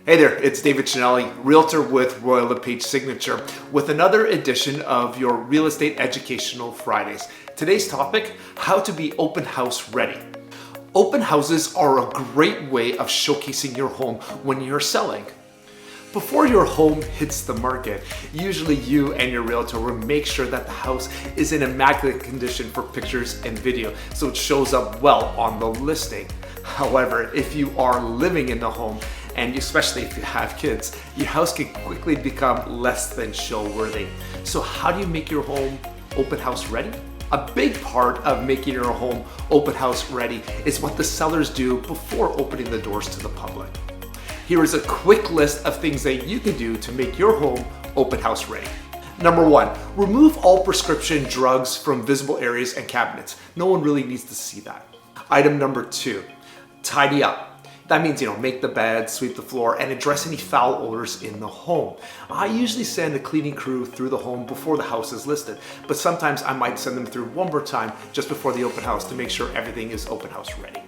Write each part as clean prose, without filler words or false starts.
Hey there, it's David Chinelli, Realtor with Royal LePage Signature, with another edition of your Real Estate Educational Fridays. Today's topic, how to be open house ready. Open houses are a great way of showcasing your home when you're selling. Before your home hits the market, usually you and your realtor will make sure that the house is in immaculate condition for pictures and video, so it shows up well on the listing. However, if you are living in the home, and especially if you have kids, your house can quickly become less than show-worthy. So how do you make your home open house ready? A big part of making your home open house ready is what the sellers do before opening the doors to the public. Here is a quick list of things that you can do to make your home open house ready. Number one, remove all prescription drugs from visible areas and cabinets. No one really needs to see that. Item number two, tidy up. That means, make the bed, sweep the floor, and address any foul odors in the home. I usually send a cleaning crew through the home before the house is listed, but sometimes I might send them through one more time just before the open house to make sure everything is open house ready.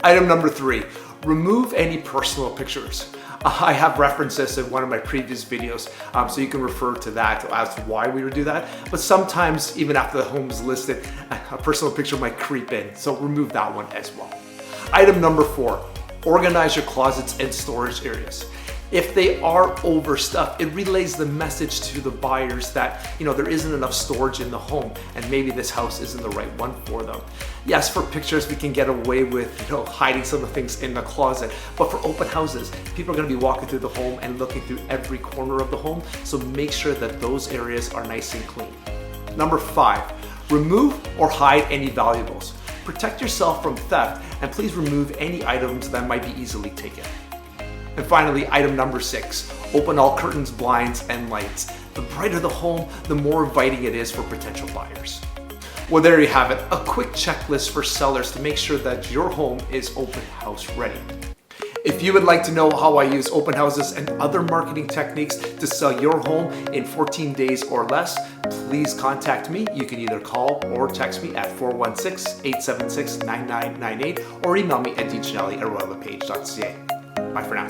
Item number three, remove any personal pictures. I have references in one of my previous videos, so you can refer to that as to why we would do that. But sometimes, even after the home is listed, a personal picture might creep in, so remove that one as well. Item number four, organize your closets and storage areas. If they are overstuffed, it relays the message to the buyers that there isn't enough storage in the home and maybe this house isn't the right one for them. Yes, for pictures we can get away with hiding some of the things in the closet, but for open houses, people are going to be walking through the home and looking through every corner of the home, so make sure that those areas are nice and clean. Number five, remove or hide any valuables. Protect yourself from theft, and please remove any items that might be easily taken. And finally, item number six, open all curtains, blinds, and lights. The brighter the home, the more inviting it is for potential buyers. Well, there you have it, a quick checklist for sellers to make sure that your home is open house ready. If you would like to know how I use open houses and other marketing techniques to sell your home in 14 days or less, please contact me. You can either call or text me at 416-876-9998 or email me at dchinelli@royallepage.ca. Bye for now.